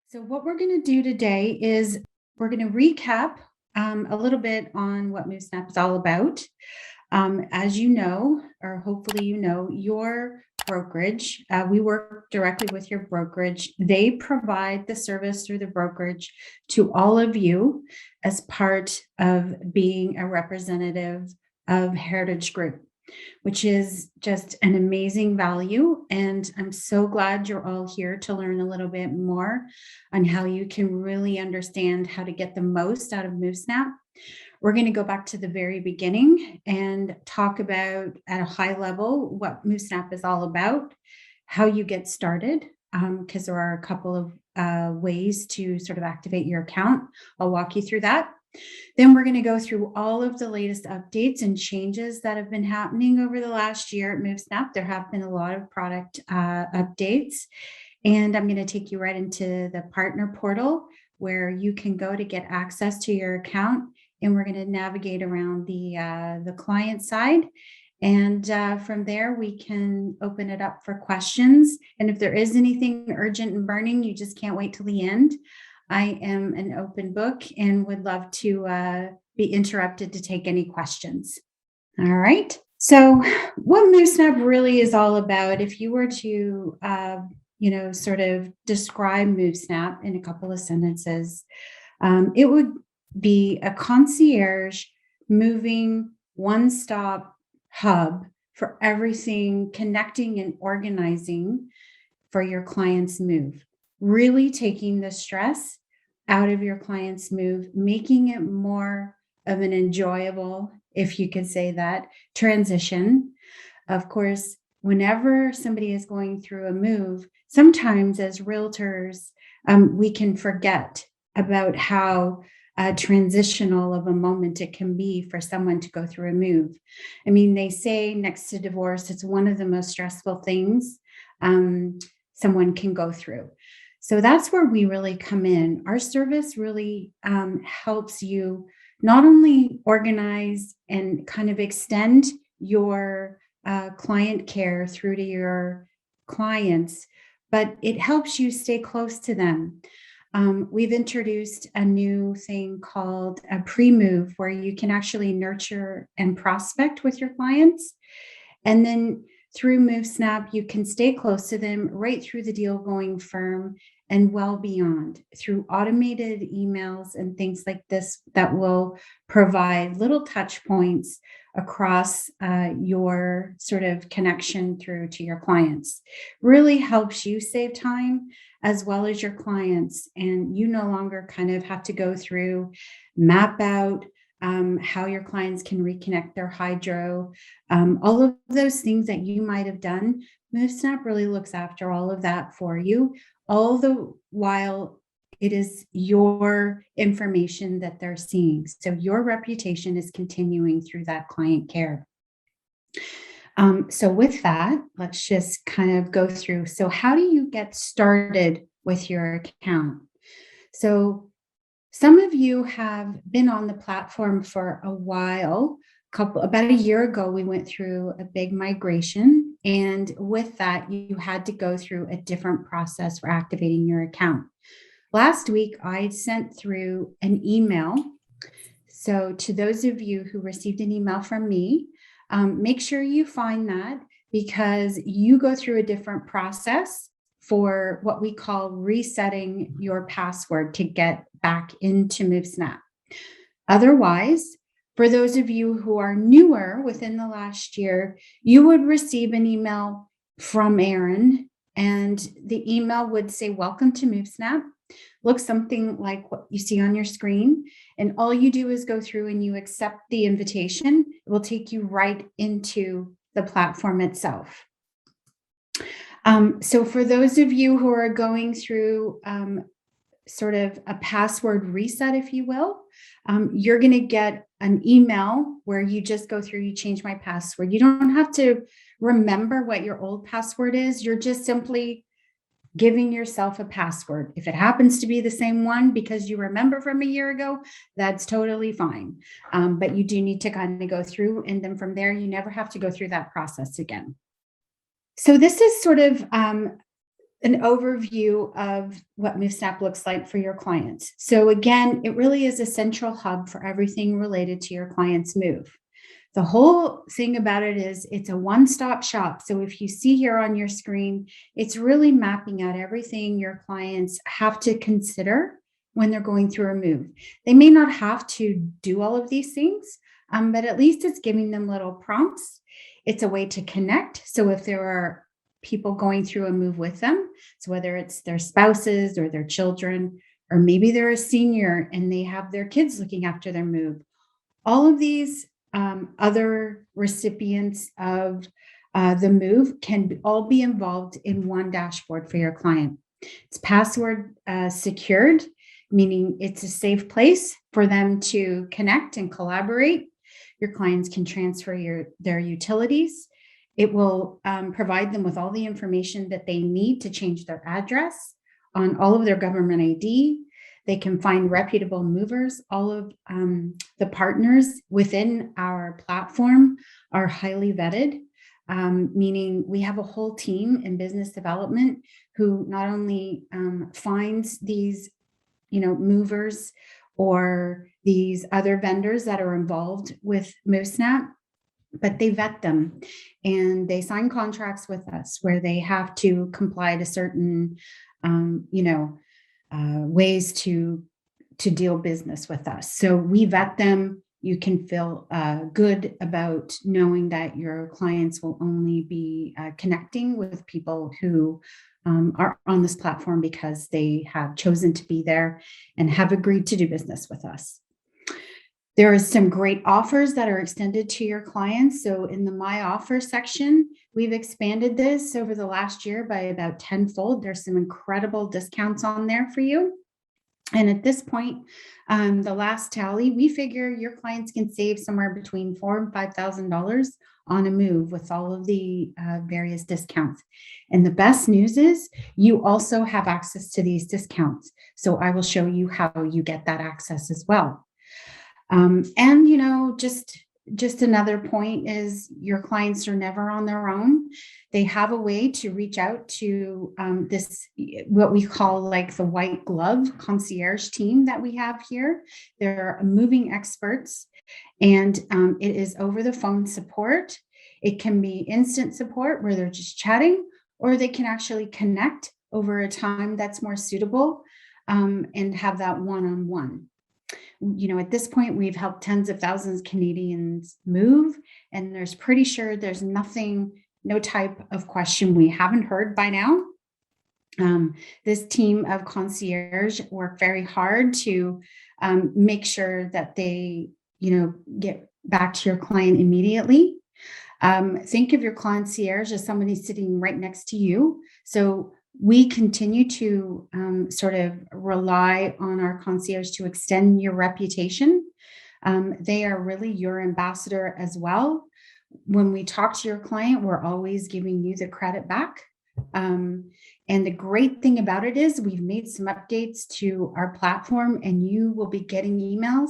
So, what we're going to do today is we're going to recap a little bit on what Movesnap is all about. As you know, or hopefully you know, your brokerage, we work directly with your brokerage. They provide the service through the brokerage to all of you as part of being a representative of Heritage Group, which is just an amazing value. And I'm so glad you're all here to learn a little bit more on how you can really understand how to get the most out of Movesnap. We're going to go back to the very beginning and talk about at a high level what Movesnap is all about, how you get started, because there are a couple of ways to sort of activate your account. I'll walk you through that. Then we're going to go through all of the latest updates and changes that have been happening over the last year at Movesnap. There have been a lot of product updates, and I'm going to take you right into the partner portal where you can go to get access to your account. And we're going to navigate around the client side. And from there, we can open it up for questions. And if there is anything urgent and burning, you just can't wait till the end. I am an open book and would love to be interrupted to take any questions. All right. So what Movesnap really is all about, if you were to, sort of describe Movesnap in a couple of sentences, it would be a concierge moving one-stop hub for everything connecting and organizing for your client's move, really taking the stress out of your client's move, making it more of an enjoyable, if you could say that, transition. Of course, whenever somebody is going through a move, sometimes as realtors, we can forget about how transitional of a moment it can be for someone to go through a move. I mean, they say next to divorce, it's one of the most stressful things someone can go through. So that's where we really come in. Our service really helps you not only organize and kind of extend your client care through to your clients, but it helps you stay close to them. We've introduced a new thing called a pre-move where you can actually nurture and prospect with your clients. And then through Movesnap, you can stay close to them right through the deal going firm and well beyond through automated emails and things like this that will provide little touch points across your sort of connection through to your clients. Really helps you save time as well as your clients. And you no longer kind of have to go through, map out how your clients can reconnect their hydro, all of those things that you might have done. Movesnap really looks after all of that for you, all the while it is your information that they're seeing. So your reputation is continuing through that client care. So with that, let's just kind of go through. So how do you get started with your account? So some of you have been on the platform for a while. About a year ago, we went through a big migration. And with that, you had to go through a different process for activating your account. Last week, I sent through an email. So to those of you who received an email from me, make sure you find that because you go through a different process for what we call resetting your password to get back into Movesnap. Otherwise, for those of you who are newer within the last year, you would receive an email from Erin, and the email would say, "Welcome to Movesnap." Looks something like what you see on your screen. And all you do is go through and you accept the invitation. It will take you right into the platform itself. So for those of you who are going through sort of a password reset, if you will, you're going to get an email where you just go through, you change my password. You don't have to remember what your old password is. You're just simply giving yourself a password. If it happens to be the same one because you remember from a year ago, that's totally fine. But you do need to kind of go through, and then from there, you never have to go through that process again. So this is sort of an overview of what Movesnap looks like for your clients. So again, it really is a central hub for everything related to your client's move. The whole thing about it is it's a one-stop shop. So if you see here on your screen, it's really mapping out everything your clients have to consider when they're going through a move. They may not have to do all of these things, but at least it's giving them little prompts. It's a way to connect. So if there are people going through a move with them, so whether it's their spouses or their children, or maybe they're a senior and they have their kids looking after their move, all of these other recipients of the move can all be involved in one dashboard for your client. It's password secured, meaning it's a safe place for them to connect and collaborate. Your clients can transfer their utilities. It will provide them with all the information that they need to change their address on all of their government ID. They can find reputable movers. All of the partners within our platform are highly vetted, meaning we have a whole team in business development who not only finds these, movers or these other vendors that are involved with Movesnap, but they vet them and they sign contracts with us where they have to comply to certain, ways to deal business with us. So we vet them. You can feel good about knowing that your clients will only be connecting with people who are on this platform because they have chosen to be there and have agreed to do business with us. There are some great offers that are extended to your clients. So in the My Offer section, we've expanded this over the last year by about tenfold. There's some incredible discounts on there for you. And at this point, the last tally, we figure your clients can save somewhere between $4,000 and $5,000 on a move with all of the various discounts. And the best news is you also have access to these discounts. So I will show you how you get that access as well. And just another point is your clients are never on their own. They have a way to reach out to this, what we call like the white glove concierge team that we have here. They're moving experts, and it is over the phone support. It can be instant support where they're just chatting, or they can actually connect over a time that's more suitable and have that one-on-one. At this point, we've helped tens of thousands of Canadians move, and there's pretty sure there's no type of question we haven't heard by now. This team of concierge work very hard to make sure that they, get back to your client immediately. Think of your concierge as somebody sitting right next to you. So we continue to sort of rely on our concierge to extend your reputation. They are really your ambassador as well. When we talk to your client, we're always giving you the credit back. And the great thing about it is we've made some updates to our platform, and you will be getting emails.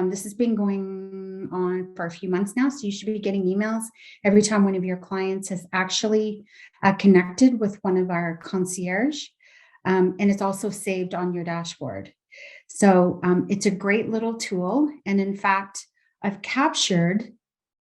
This has been going on for a few months now, so you should be getting emails every time one of your clients has actually connected with one of our concierge, and it's also saved on your dashboard. So it's a great little tool, and in fact, I've captured,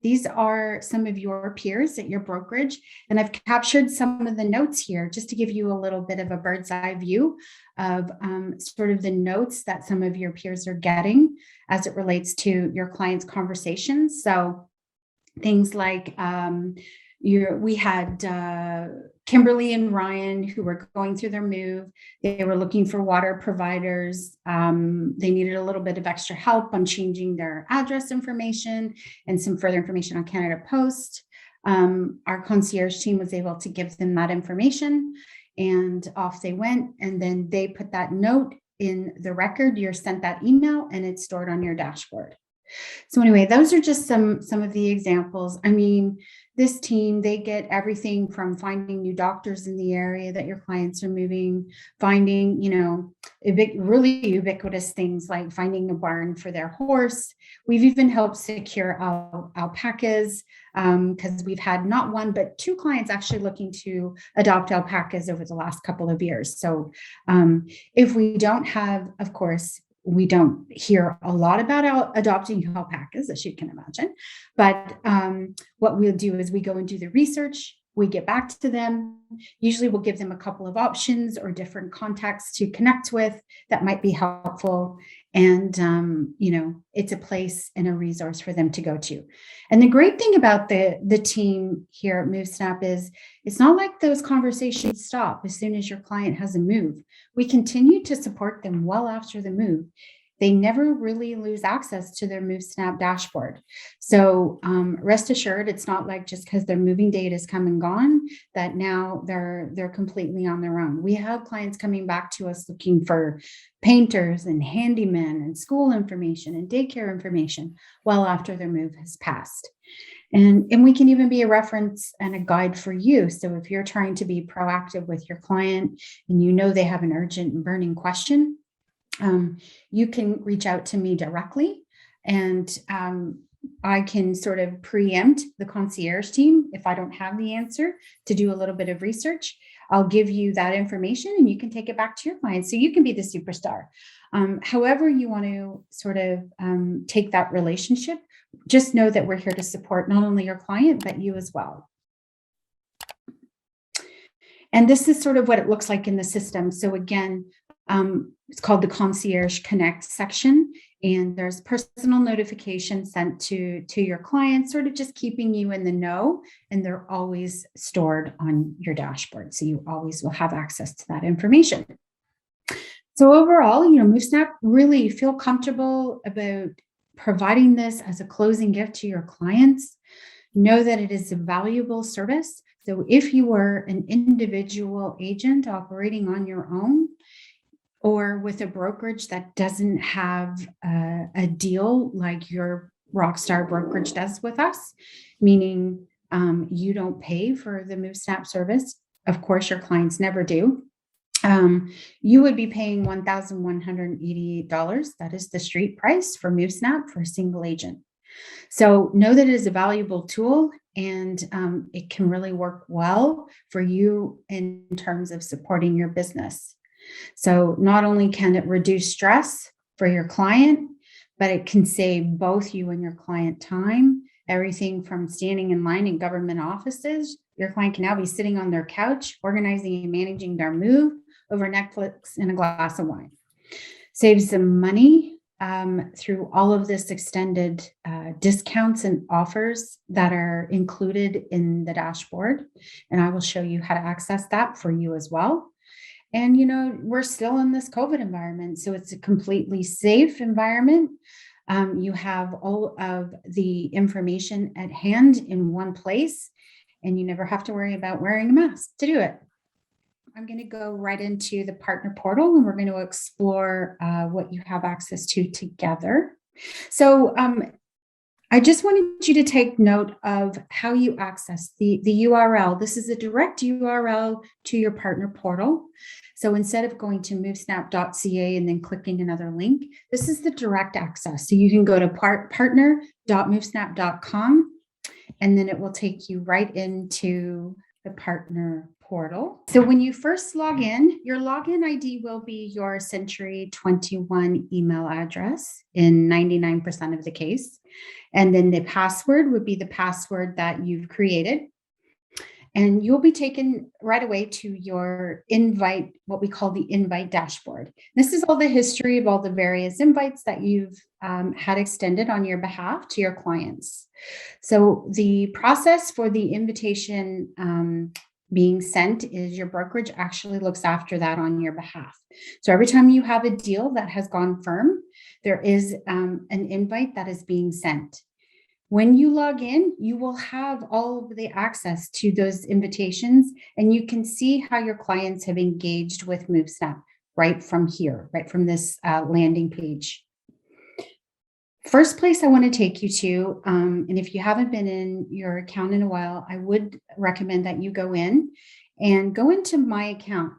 these are some of your peers at your brokerage, and I've captured some of the notes here just to give you a little bit of a bird's eye view of sort of the notes that some of your peers are getting as it relates to your clients' conversations. So things like we had Kimberly and Ryan who were going through their move. They were looking for water providers. They needed a little bit of extra help on changing their address information and some further information on Canada Post. Our concierge team was able to give them that information, and off they went. And then they put that note in the record. You're sent that email and it's stored on your dashboard. So anyway, those are just some of the examples. I mean, this team, they get everything from finding new doctors in the area that your clients are moving, finding, really ubiquitous things like finding a barn for their horse. We've even helped secure alpacas, because we've had not one, but two clients actually looking to adopt alpacas over the last couple of years. So if we don't have, of course, we don't hear a lot about adopting alpacas, as you can imagine. But what we'll do is we go and do the research. We get back to them. Usually we'll give them a couple of options or different contacts to connect with that might be helpful. And, it's a place and a resource for them to go to. And the great thing about the team here at Movesnap is it's not like those conversations stop as soon as your client has a move. We continue to support them well after the move. They never really lose access to their Movesnap dashboard. So rest assured, it's not like just because their moving date is come and gone that now they're completely on their own. We have clients coming back to us looking for painters and handymen and school information and daycare information well after their move has passed. And we can even be a reference and a guide for you. So if you're trying to be proactive with your client and they have an urgent and burning question, you can reach out to me directly, and I can sort of preempt the concierge team if I don't have the answer to do a little bit of research. I'll give you that information and you can take it back to your client so you can be the superstar. However you want to sort of take that relationship, just know that we're here to support not only your client, but you as well. And this is sort of what it looks like in the system. So again, it's called the Concierge Connect section, and there's personal notifications sent to your clients, sort of just keeping you in the know, and they're always stored on your dashboard. So you always will have access to that information. So overall, Movesnap, really feel comfortable about providing this as a closing gift to your clients. Know that it is a valuable service. So if you were an individual agent operating on your own, or with a brokerage that doesn't have a deal like your Rockstar brokerage does with us, meaning you don't pay for the Movesnap service. Of course, your clients never do. You would be paying $1,188. That is the street price for Movesnap for a single agent. So know that it is a valuable tool, and it can really work well for you in terms of supporting your business. So not only can it reduce stress for your client, but it can save both you and your client time. Everything from standing in line in government offices, your client can now be sitting on their couch, organizing and managing their move over Netflix and a glass of wine. Saves them money through all of this extended discounts and offers that are included in the dashboard. And I will show you how to access that for you as well. And, we're still in this COVID environment, so it's a completely safe environment. You have all of the information at hand in one place, and you never have to worry about wearing a mask to do it. I'm going to go right into the partner portal, and we're going to explore what you have access to together. So I just wanted you to take note of how you access the URL. This is a direct URL to your partner portal. So instead of going to movesnap.ca and then clicking another link, this is the direct access. So you can go to partner.movesnap.com, and then it will take you right into the partner portal. So when you first log in, your login ID will be your Century 21 email address in 99% of the case. And then the password would be the password that you've created. And you'll be taken right away to your invite, what we call the invite dashboard. This is all the history of all the various invites that you've had extended on your behalf to your clients. So the process for the invitation being sent is your brokerage actually looks after that on your behalf. So every time you have a deal that has gone firm, there is an invite that is being sent. When you log in, you will have all of the access to those invitations, and you can see how your clients have engaged with Movesnap right from here, right from this landing page. First place I want to take you to, and if you haven't been in your account in a while, I would recommend that you go in and go into my account.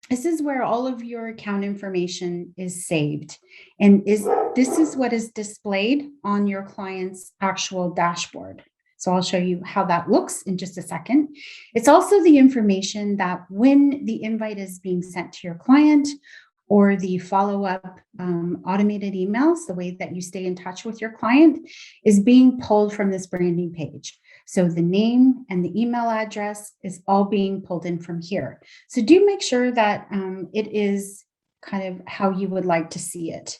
This is where all of your account information is saved. And this is what is displayed on your client's actual dashboard. So I'll show you how that looks in just a second. It's also the information that when the invite is being sent to your client or the follow-up automated emails, the way that you stay in touch with your client is being pulled from this branding page. So the name and the email address is all being pulled in from here. So do make sure that it is kind of how you would like to see it.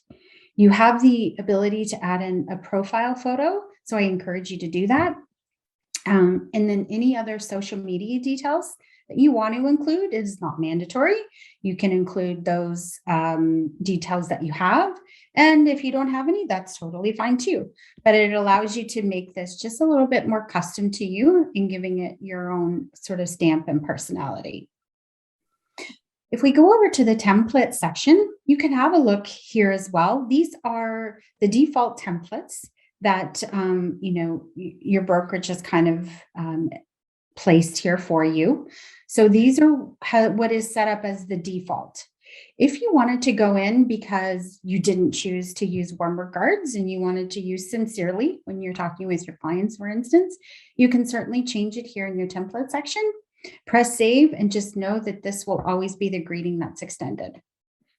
You have the ability to add in a profile photo. So I encourage you to do that. And then any other social media details that you want to include is not mandatory. You can include those details that you have. And if you don't have any, that's totally fine too. But it allows you to make this just a little bit more custom to you and giving it your own sort of stamp and personality. If we go over to the template section, you can have a look here as well. These are the default templates that your brokerage has kind of placed here for you. So these are what is set up as the default. If you wanted to go in because you didn't choose to use warm regards and you wanted to use sincerely when you're talking with your clients, for instance, you can certainly change it here in your template section. Press save and just know that this will always be the greeting that's extended.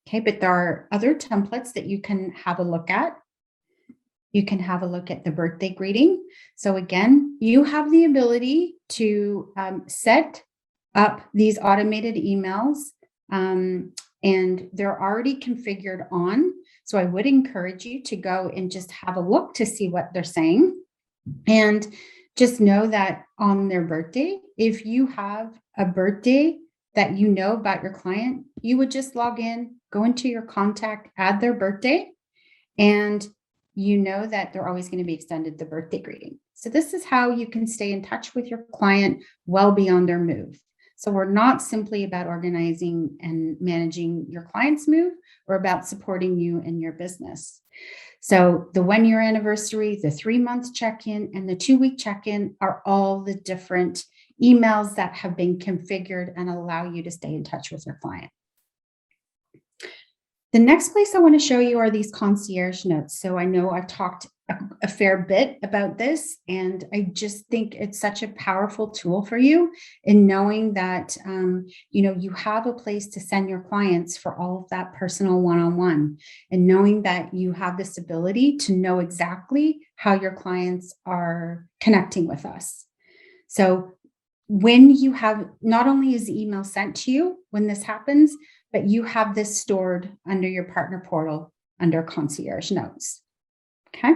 Okay, but there are other templates that you can have a look at. You can have a look at the birthday greeting. So again, you have the ability to set up these automated emails and they're already configured on. So I would encourage you to go and just have a look to see what they're saying. And just know that on their birthday, if you have a birthday that you know about your client, you would just log in, go into your contact, add their birthday, and you know that they're always going to be extended the birthday greeting. So this is how you can stay in touch with your client well beyond their move. So we're not simply about organizing and managing your client's move. We're about supporting you and your business. So the 1 year anniversary, the 3-month check-in, and the 2-week check-in are all the different emails that have been configured and allow you to stay in touch with your client. The next place I want to show you are these concierge notes. So I know I've talked a fair bit about this, and I just think it's such a powerful tool for you in knowing that, you have a place to send your clients for all of that personal one-on-one, and knowing that you have this ability to know exactly how your clients are connecting with us. So when you have, not only is the email sent to you when this happens, but you have this stored under your partner portal under concierge notes. Okay.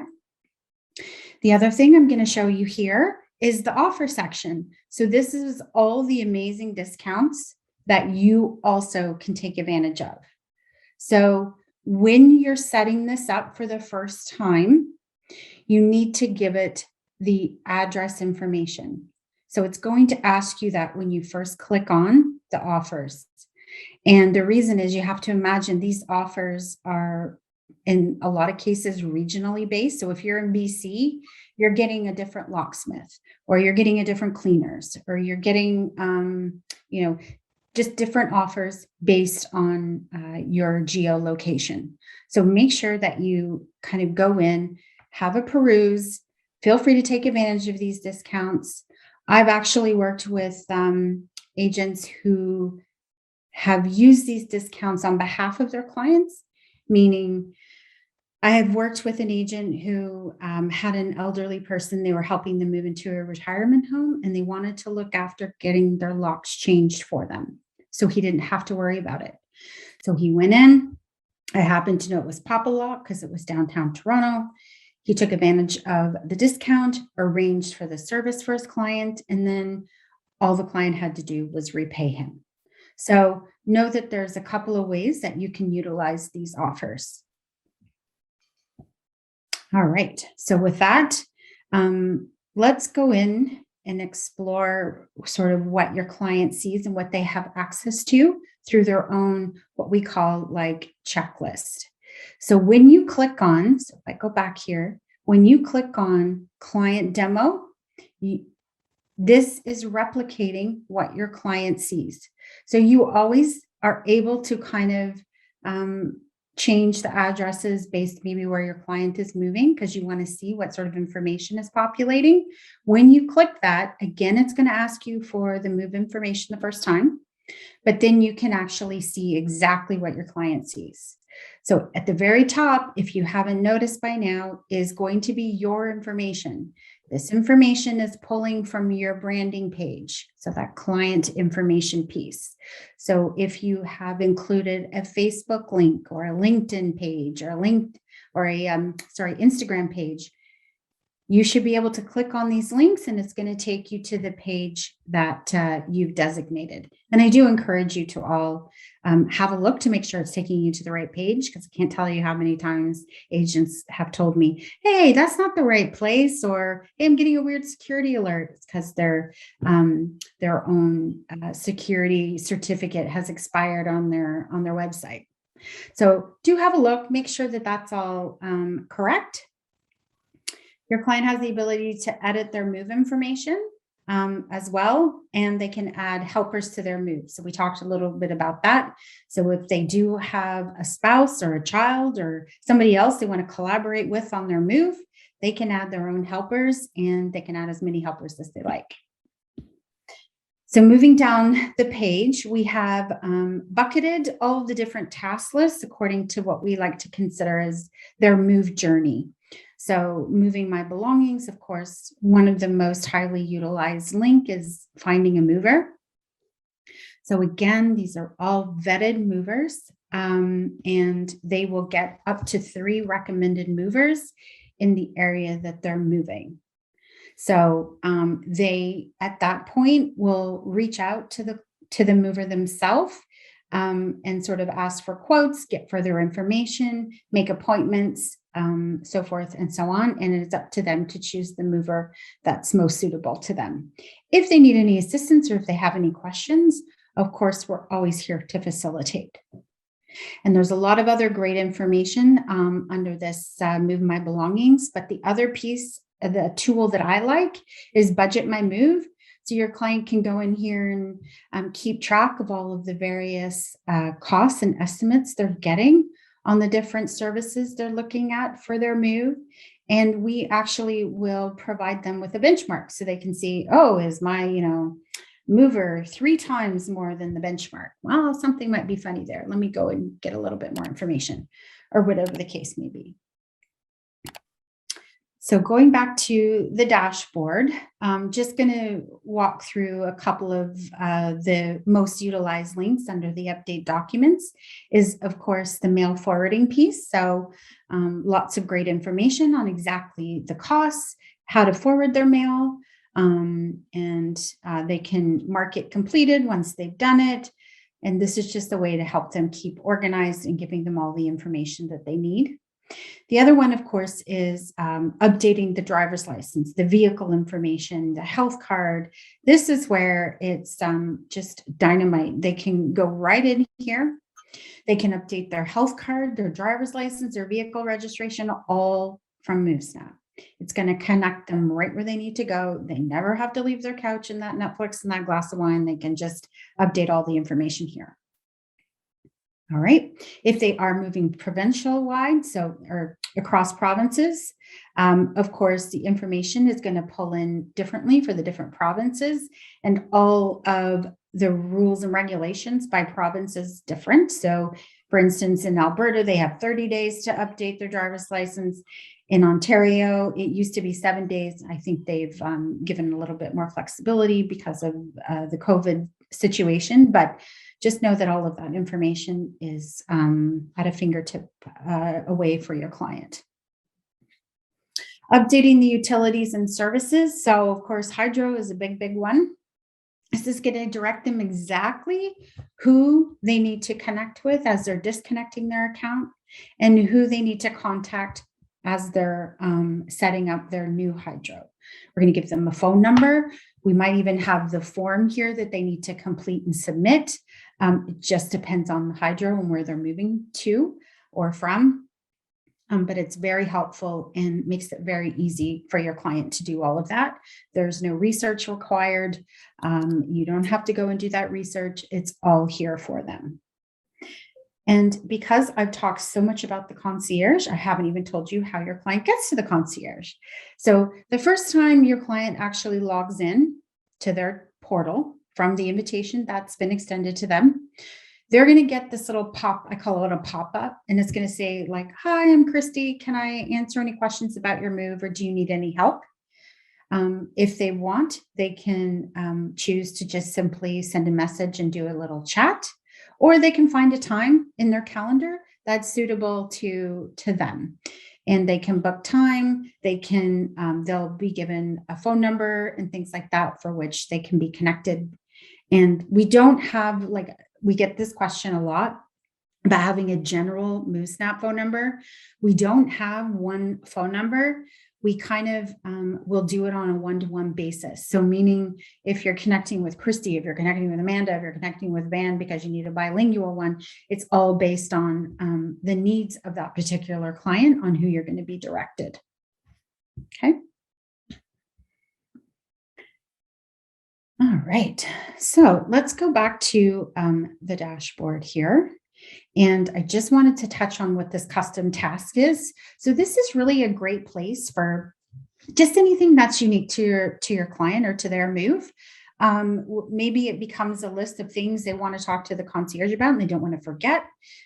The other thing I'm going to show you here is the offer section. So this is all the amazing discounts that you also can take advantage of. So when you're setting this up for the first time, you need to give it the address information. So it's going to ask you that when you first click on the offers. And the reason is you have to imagine these offers are in a lot of cases regionally based. So if you're in BC, you're getting a different locksmith, or you're getting a different cleaners, or you're getting, just different offers based on your geolocation. So make sure that you kind of go in, have a peruse, feel free to take advantage of these discounts. I've actually worked with agents who have used these discounts on behalf of their clients, meaning I have worked with an agent who had an elderly person. They were helping them move into a retirement home, and they wanted to look after getting their locks changed for them. So he didn't have to worry about it. So he went in. I happened to know it was Papa Lock because it was downtown Toronto. He took advantage of the discount, arranged for the service for his client, and then all the client had to do was repay him. So know that there's a couple of ways that you can utilize these offers. All right. So with that, let's go in and explore sort of what your client sees and what they have access to through their own, what we call like checklist. So when you click on, so if I go back here, when you click on client demo, this is replicating what your client sees. So you always are able to kind of change the addresses based maybe where your client is moving because you want to see what sort of information is populating. When you click that, again, it's going to ask you for the move information the first time, but then you can actually see exactly what your client sees. So at the very top, if you haven't noticed by now, is going to be your information. This information is pulling from your branding page, so that client information piece. So if you have included a Facebook link or a LinkedIn page or Instagram page, you should be able to click on these links and it's going to take you to the page that you've designated. And I do encourage you to all have a look to make sure it's taking you to the right page, because I can't tell you how many times agents have told me, hey, that's not the right place, or hey, I'm getting a weird security alert. It's because their own security certificate has expired on their website. So do have a look, make sure that that's all correct. Your client has the ability to edit their move information as well, and they can add helpers to their move. So we talked a little bit about that. So if they do have a spouse or a child or somebody else they want to collaborate with on their move, they can add their own helpers, and they can add as many helpers as they like. So moving down the page, we have bucketed all of the different task lists according to what we like to consider as their move journey. So moving my belongings, of course, one of the most highly utilized link is finding a mover. So again, these are all vetted movers, and they will get up to 3 recommended movers in the area that they're moving. So they, at that point, will reach out to the mover themselves and sort of ask for quotes, get further information, make appointments, so forth and so on. And it's up to them to choose the mover that's most suitable to them. If they need any assistance or if they have any questions, of course, we're always here to facilitate. And there's a lot of other great information under this Move My Belongings. But the other piece, the tool that I like, is Budget My Move. So your client can go in here and keep track of all of the various costs and estimates they're getting on the different services they're looking at for their move. And we actually will provide them with a benchmark so they can see, oh, is my, mover 3 times more than the benchmark? Well, something might be funny there. Let me go and get a little bit more information, or whatever the case may be. So going back to the dashboard, I'm just going to walk through a couple of the most utilized links under the update documents is, of course, the mail forwarding piece. So lots of great information on exactly the costs, how to forward their mail, and they can mark it completed once they've done it. And this is just a way to help them keep organized and giving them all the information that they need. The other one, of course, is updating the driver's license, the vehicle information, the health card. This is where it's just dynamite. They can go right in here. They can update their health card, their driver's license, their vehicle registration, all from Movesnap. It's going to connect them right where they need to go. They never have to leave their couch and that Netflix and that glass of wine. They can just update all the information here. All right. If they are moving provincial wide, or across provinces, of course, the information is going to pull in differently for the different provinces, and all of the rules and regulations by province is different. So for instance, in Alberta, they have 30 days to update their driver's license. In Ontario, it used to be 7 days. I think they've given a little bit more flexibility because of the COVID situation, but just know that all of that information is at a fingertip away for your client. Updating the utilities and services. So of course, hydro is a big one. This is going to direct them exactly who they need to connect with as they're disconnecting their account, and who they need to contact as they're setting up their new hydro. We're going to give them a phone number. We might even have the form here that they need to complete and submit. It just depends on the hydro and where they're moving to or from. but it's very helpful and makes it very easy for your client to do all of that. There's no research required. You don't have to go and do that research. It's all here for them. And because I've talked so much about the concierge, I haven't even told you how your client gets to the concierge. So the first time your client actually logs in to their portal from the invitation that's been extended to them, they're going to get this little I call it a pop-up, and it's going to say like, "Hi, I'm Christy. Can I answer any questions about your move, or do you need any help?" If they want, they can choose to just simply send a message and do a little chat, or they can find a time in their calendar that's suitable to them. And they can book time. They'll be given a phone number and things like that for which they can be connected. And we don't have we get this question a lot about having a general Movesnap phone number. We don't have one phone number. We kind of will do it on a one-to-one basis. So meaning if you're connecting with Christy, if you're connecting with Amanda, if you're connecting with Van because you need a bilingual one, it's all based on the needs of that particular client on who you're going to be directed. Okay. All right, so let's go back to the dashboard here. And I just wanted to touch on what this custom task is. So this is really a great place for just anything that's unique to your client or to their move. Maybe it becomes a list of things they want to talk to the concierge about and they don't want to forget.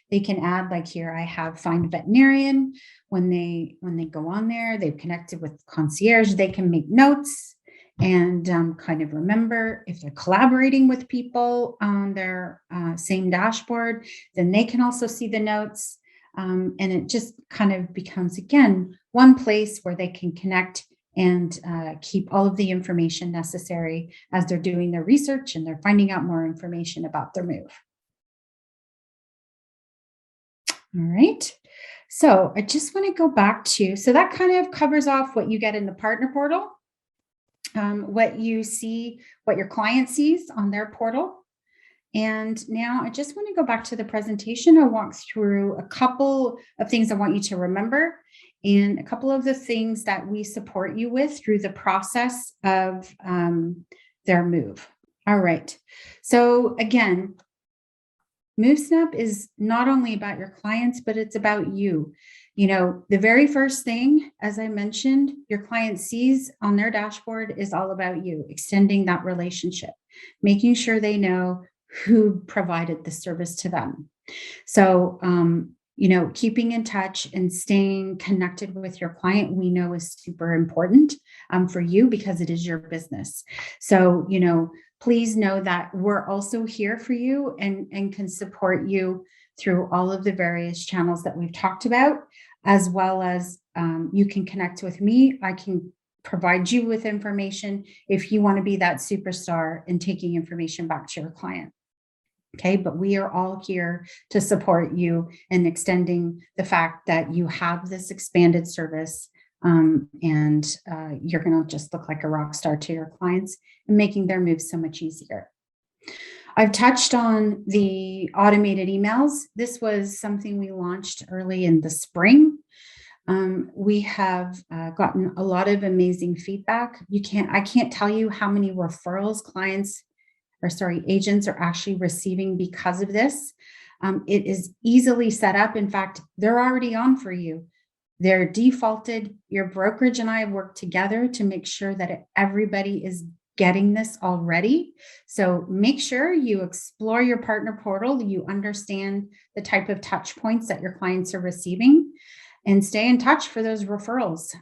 They can add, like here, I have find a veterinarian. When they go on there, they've connected with concierge, they can make notes and kind of remember. If they're collaborating with people on their same dashboard, then they can also see the notes. And it just kind of becomes, again, one place where they can connect and keep all of the information necessary as they're doing their research and they're finding out more information about their move. All right. So I just want to go back to, so that kind of covers off what you get in the partner portal. What you see, what your client sees on their portal. And now I just want to go back to the presentation. I'll walk through a couple of things I want you to remember and a couple of the things that we support you with through the process of their move. All right. So again, Movesnap is not only about your clients, but it's about you. You know, the very first thing, as I mentioned, your client sees on their dashboard is all about you, extending that relationship, making sure they know who provided the service to them. So, you know, keeping in touch and staying connected with your client, we know is super important for you because it is your business. So, you know, please know that we're also here for you and can support you through all of the various channels that we've talked about, as well as you can connect with me. I can provide you with information if you want to be that superstar in taking information back to your client. Okay, but we are all here to support you in extending the fact that you have this expanded service and you're going to just look like a rock star to your clients and making their moves so much easier. I've touched on the automated emails. This was something we launched early in the spring. We have gotten a lot of amazing feedback. I can't tell you how many referrals agents are actually receiving because of this. It is easily set up. In fact, they're already on for you. They're defaulted. Your brokerage and I have worked together to make sure that everybody is getting this already. So make sure you explore your partner portal, you understand the type of touch points that your clients are receiving, and stay in touch for those referrals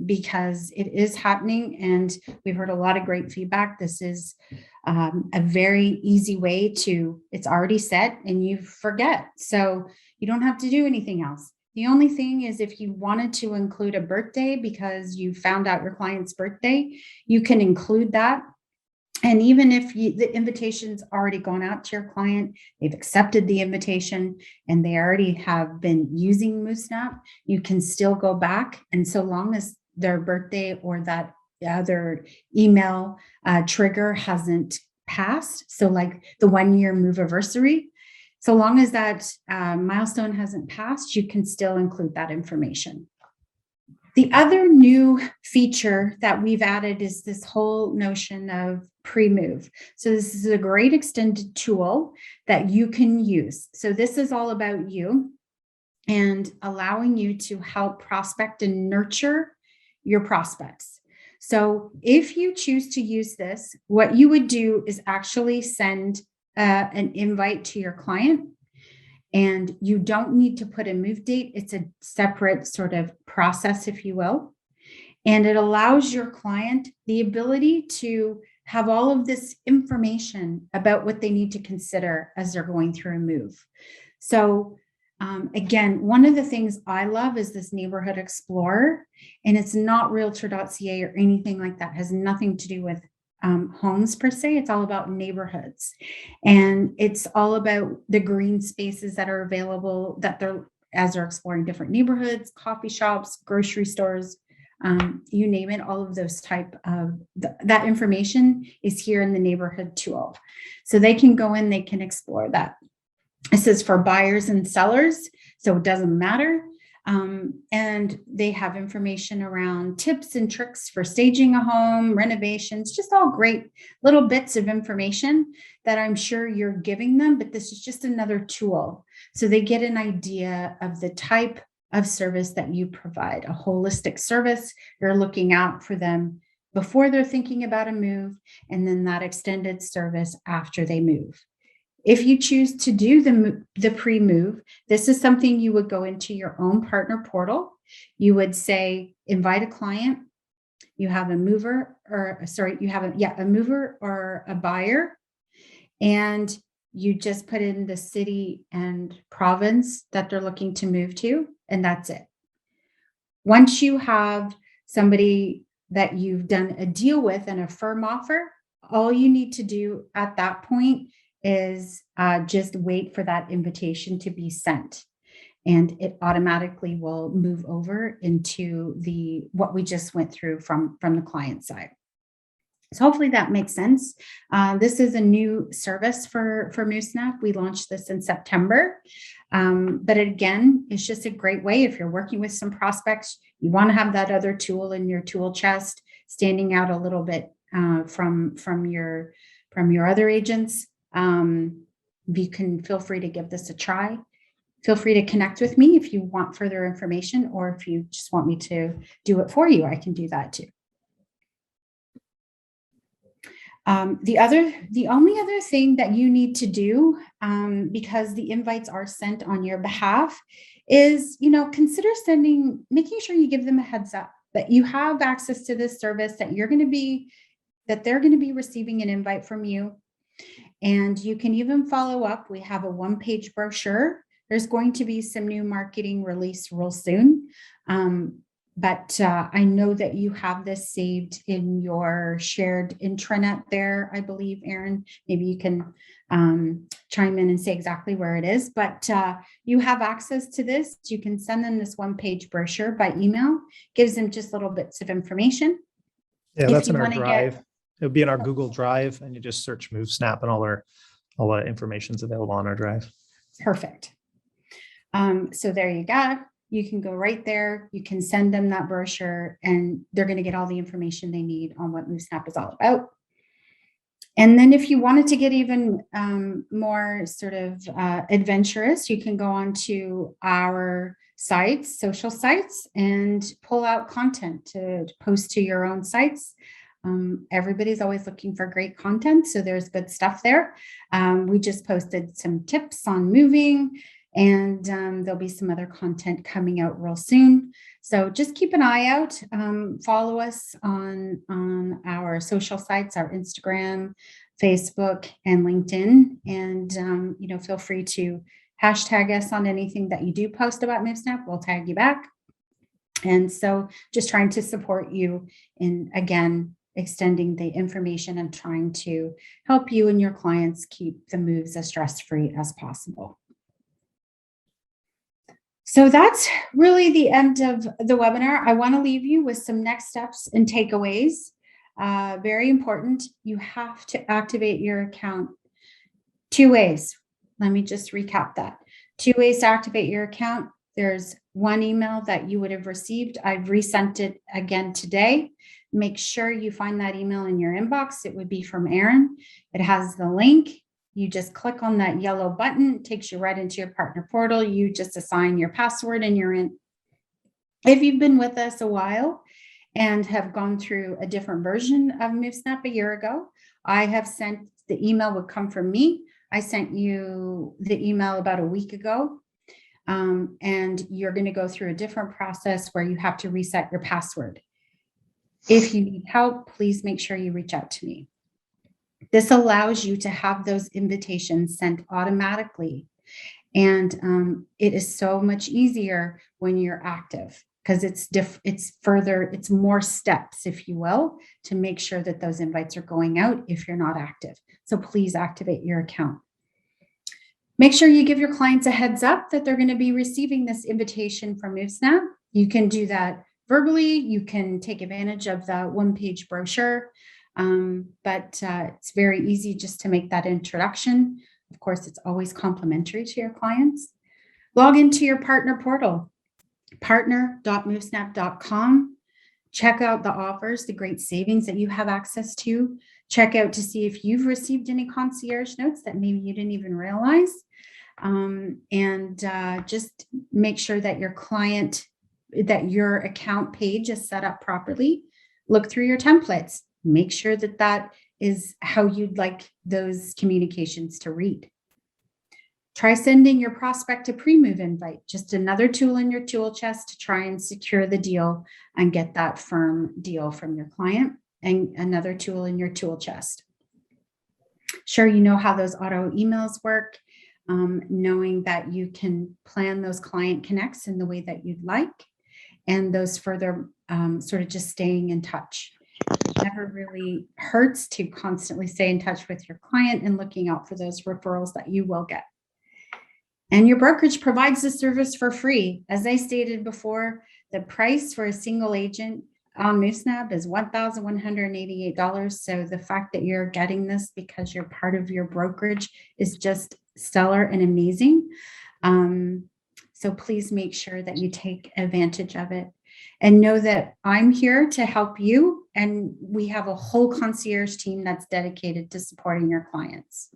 because it is happening and we've heard a lot of great feedback. This is a very easy way it's already set and you forget. So you don't have to do anything else. The only thing is if you wanted to include a birthday because you found out your client's birthday, you can include that. And even if the invitation's already gone out to your client, they've accepted the invitation and they already have been using Movesnap, you can still go back. And so long as their birthday or that other email trigger hasn't passed, so like the 1-year move anniversary, So long as that milestone hasn't passed, you can still include that information. The other new feature that we've added is this whole notion of pre-move. So this is a great extended tool that you can use. So this is all about you and allowing you to help prospect and nurture your prospects. So if you choose to use this, what you would do is actually send an invite to your client, and you don't need to put a move date. It's a separate sort of process, if you will. And it allows your client the ability to have all of this information about what they need to consider as they're going through a move. So again, one of the things I love is this neighborhood explorer, and it's not realtor.ca or anything like that. It has nothing to do with homes per se. It's all about neighborhoods, and it's all about the green spaces that are available that as they're exploring different neighborhoods, coffee shops, grocery stores, you name it. All of those type of that information is here in the neighborhood tool, so they can go in, they can explore that. This is for buyers and sellers, so it doesn't matter. And they have information around tips and tricks for staging a home, renovations, just all great little bits of information that I'm sure you're giving them, but this is just another tool. So they get an idea of the type of service that you provide, a holistic service. You're looking out for them before they're thinking about a move, and then that extended service after they move. If you choose to do the pre-move, this is something you would go into your own partner portal. You would say, invite a client. You have a mover, or sorry, you have a mover or a buyer, and you just put in the city and province that they're looking to move to, and that's it. Once you have somebody that you've done a deal with and a firm offer, all you need to do at that point is just wait for that invitation to be sent, and it automatically will move over into what we just went through from the client side. So hopefully that makes sense. This is a new service for Movesnap. We launched this in September, but again, it's just a great way if you're working with some prospects. You want to have that other tool in your tool chest, standing out a little bit from your other agents. You can feel free to give this a try. Feel free to connect with me if you want further information, or if you just want me to do it for you, I can do that too. The only other thing that you need to do, because the invites are sent on your behalf, is, consider making sure you give them a heads up that you have access to this service, that they're going to be receiving an invite from you. And you can even follow up. We have a one-page brochure. There's going to be some new marketing released real soon. But I know that you have this saved in your shared intranet there, I believe, Erin. Maybe you can chime in and say exactly where it is. But you have access to this. You can send them this one-page brochure by email. Gives them just little bits of information. Yeah, that's in our Drive. It'll be in our Google Drive, and you just search Movesnap, and all the information is available on our Drive. Perfect. So there you go. You can go right there. You can send them that brochure, and they're going to get all the information they need on what Movesnap is all about. And then if you wanted to get even more sort of adventurous, you can go on to our sites, social sites, and pull out content to post to your own sites. Everybody's always looking for great content, so there's good stuff there. We just posted some tips on moving, and there'll be some other content coming out real soon. So just keep an eye out. Follow us on our social sites, our Instagram, Facebook, and LinkedIn. And feel free to hashtag us on anything that you do post about Movesnap. We'll tag you back. And so just trying to support you in, again, extending the information and trying to help you and your clients keep the moves as stress-free as possible. So that's really the end of the webinar. I want to leave you with some next steps and takeaways. Very important. You have to activate your account 2 ways. let me just recap that. 2 ways to activate your account. There's one email that you would have received. I've resent it again today. Make sure you find that email in your inbox. It would be from Erin. It has the link. You just click on that yellow button. It takes you right into your partner portal. You just assign your password and you're in. If you've been with us a while and have gone through a different version of Movesnap a year ago, I have sent, the email would come from me. I sent you the email about a week ago. And you're going to go through a different process where you have to reset your password. If you need help, please make sure you reach out to me. This allows you to have those invitations sent automatically. And it is so much easier when you're active, because it's more steps, if you will, to make sure that those invites are going out if you're not active. So please activate your account. Make sure you give your clients a heads up that they're going to be receiving this invitation from Movesnap. You can do that verbally. You can take advantage of the one-page brochure, but it's very easy just to make that introduction. Of course, it's always complimentary to your clients. Log into your partner portal, partner.movesnap.com. Check out the offers, the great savings that you have access to. Check out to see if you've received any concierge notes that maybe you didn't even realize. Just make sure that your account page is set up properly. Look through your templates. Make sure that that is how you'd like those communications to read. Try sending your prospect a pre-move invite, just another tool in your tool chest to try and secure the deal and get that firm deal from your client, and another tool in your tool chest. Sure, you know how those auto emails work, knowing that you can plan those client connects in the way that you'd like, and those further sort of just staying in touch. It never really hurts to constantly stay in touch with your client and looking out for those referrals that you will get. And your brokerage provides the service for free. As I stated before, the price for a single agent on Movesnap is $1,188. So the fact that you're getting this because you're part of your brokerage is just stellar and amazing. So please make sure that you take advantage of it. And know that I'm here to help you. And we have a whole concierge team that's dedicated to supporting your clients.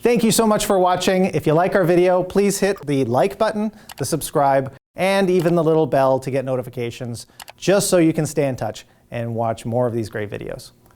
Thank you so much for watching. If you like our video, please hit the like button, the subscribe, and even the little bell to get notifications, just so you can stay in touch and watch more of these great videos.